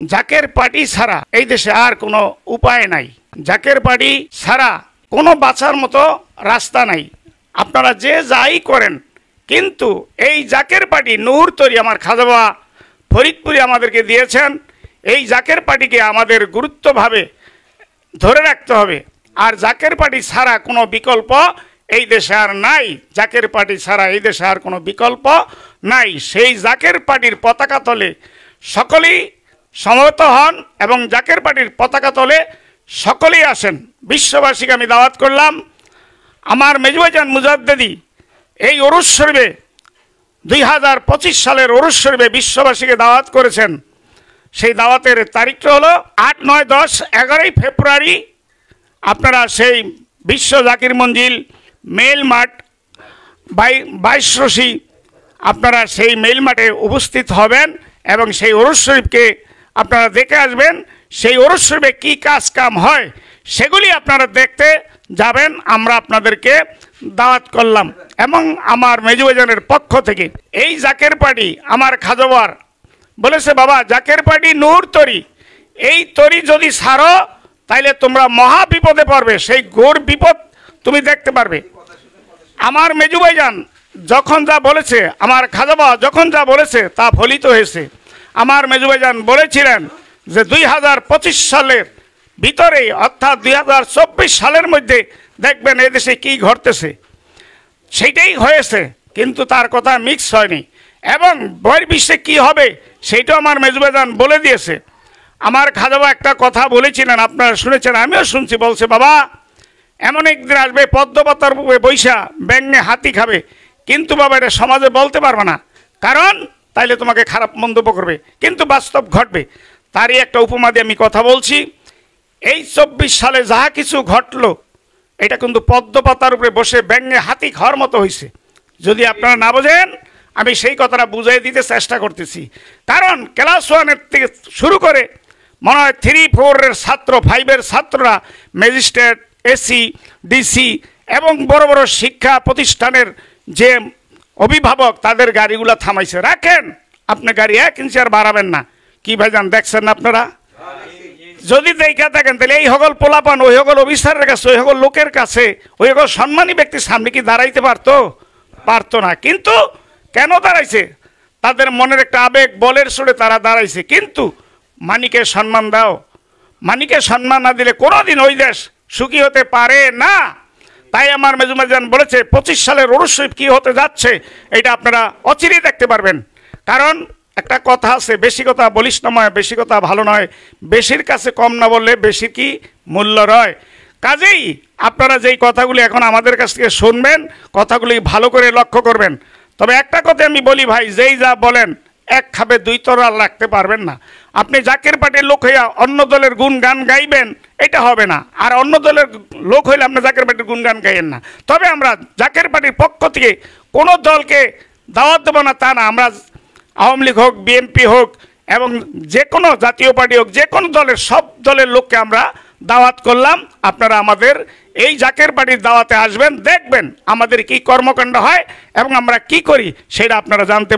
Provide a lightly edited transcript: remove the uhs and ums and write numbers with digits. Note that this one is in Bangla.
জাকের পার্টি ছাড়া এই দেশে আর কোনো উপায় নাই। জাকের পার্টি ছাড়া কোনো বাঁচার মতো রাস্তা নাই। আপনারা যে যাই করেন, কিন্তু এই জাকের পার্টি নূর তরি আমার খাজাবা ফরিদপুরে আমাদেরকে দিয়েছেন। এই জাকের পার্টিকে আমাদের গুরুত্বভাবে ধরে রাখতে হবে। আর জাকের পার্টি ছাড়া কোনো বিকল্প এই দেশে আর নাই। জাকের পার্টি ছাড়া এই দেশে আর কোনো বিকল্প নাই। সেই জাকের পার্টির পতাকা তলে সকলেই সমবেত হন এবং জাকের পার্টির পতাকা তলে সকলেই আসেন। বিশ্ববাসীকে আমি দাওয়াত করলাম। আমার মেজবাজান মুজাদ্দেদি এই ওরস শরীফে 2025 সালের ওরস শরীফে বিশ্ববাসীকে দাওয়াত করেছেন। সেই দাওয়াতের তারিখটা হলো 8, 9, 10, 11 ফেব্রুয়ারি। আপনারা সেই বিশ্ব জাকির মঞ্জিল মেইল মাঠ 22 আপনারা সেই মেইল মাঠে উপস্থিত হবেন এবং সেই ওরস শরীফকে আপনারা দেখে আসবেন। সেই ওরস শরীফে কী কাজ কাম হয় সেগুলি আপনারা দেখতে যাবেন। আমরা আপনাদেরকে দাওয়াত করলাম এবং আমার মেজবাজানের পক্ষ থেকে এই জাকের পার্টি আমার খাজাবার বলেছে, বাবা জাকের পার্টি নূর তরি, এই তরি যদি ছাড়ো তাইলে তোমরা মহা বিপদে পড়বে। সেই ঘোর বিপদ তুমি দেখতে পারবে। আমার মেজবাজান যখন যা বলেছে, আমার খাজাবা যখন যা বলেছে তা ফলিত হয়েছে। আমার মেজবাজান বলেছিলেন যে 2025 সালের ভিতরে অর্থাৎ 2024 সালের মধ্যে দেখবেন এদেশে কি ঘটতেছে। সেইটাই হয়েছে, কিন্তু তার কথা মিক্স হয়নি। এবং বহির্বিশ্বে কি হবে সেইটাও আমার মেজবাজান বলে দিয়েছে। আমার খাজাবা একটা কথা বলেছিলেন, আপনারা শুনেছেন, আমিও শুনছি। বলছে, বাবা এমন একদিন আসবে পদ্মপাতার উপরে বৈশা ব্যাঙে হাতি খাবে, কিন্তু বাবা এটা সমাজে বলতে পারবে না, কারণ তাইলে তোমাকে খারাপ মন্তব্য করবে, কিন্তু বাস্তব ঘটবে। তারই একটা উপমা দিয়ে আমি কথা বলছি। এই 24 সালে যাহা কিছু ঘটলো এটা কিন্তু পদ্মপাতার উপরে বসে ব্যাঙে হাতি খাওয়ার মতো হয়েছে। যদি আপনারা না বোঝেন আমি সেই কথাটা বুঝিয়ে দিতে চেষ্টা করতেছি। কারণ ক্লাস 1 থেকে শুরু করে মনে হয় 3, 4 ছাত্র, 5 ছাত্ররা ম্যাজিস্ট্রেট, এসি, ডিসি এবং বড় বড় শিক্ষা প্রতিষ্ঠানের যে অভিভাবক তাদের গাড়িগুলো থামাইছে। রাখেন, আপনি গাড়ি 1 ইঞ্চি আর বাড়াবেন না। কি ভাইজান দেখছেন না আপনারা? যদি দেখা থাকেন তাহলে এই সকল পোলাপান ওই সকল অফিসারের কাছে, ওই সকল লোকের কাছে, ওই সকল সম্মানী ব্যক্তির সামনে কি দাঁড়াইতে পারতো না। কিন্তু কেন দাঁড়াইছে? তাদের মনের একটা আবেগ বলের সুরে তারা দাঁড়াইছে। কিন্তু মানিকে সম্মান দাও, মানিকে সম্মান না দিলে কোনোদিন ওই দেশ সুখী হতে পারে না। তাই আমার মেজবাজান বলেছে 25 সালের ওরস শরীফ কী হতে যাচ্ছে এটা আপনারা অচিরেই দেখতে পারবেন। কারণ একটা কথা আছে, বেশি কথা বলিস না ময়, বেশি কথা ভালো নয়, বেশির কাছে কম না বললে বেশি কি মূল্য রয়। কাজেই আপনারা যেই কথাগুলি এখন আমাদের কাছ থেকে শুনবেন, কথাগুলি ভালো করে লক্ষ্য করবেন। তবে একটা কথা আমি বলি ভাই, যেই যা বলেন এক খাবে 2 তরোয়াল রাখতে পারবেন না। আপনি জাকের পার্টির লোক হইয়া অন্য দলের গুণগান গাইবেন, এটা হবে না। আর অন্য দলের লোক হইলে আপনি জাকের পার্টির গুণগান গাইয়েন না। তবে আমরা জাকের পার্টির পক্ষ থেকে কোনো দলকে দাওয়াত দেবো না তা না। আমরা আওয়ামী লীগ হোক, বিএনপি হোক এবং যে কোনো জাতীয় পার্টি হোক, যে কোনো দলের সব দলের লোককে আমরা দাওয়াত করলাম। আপনারা আমাদের এই জাকের পার্টির দাওয়াতে আসবেন, দেখবেন আমাদের কি কর্মকাণ্ড হয় এবং আমরা কি করি সেটা আপনারা জানতে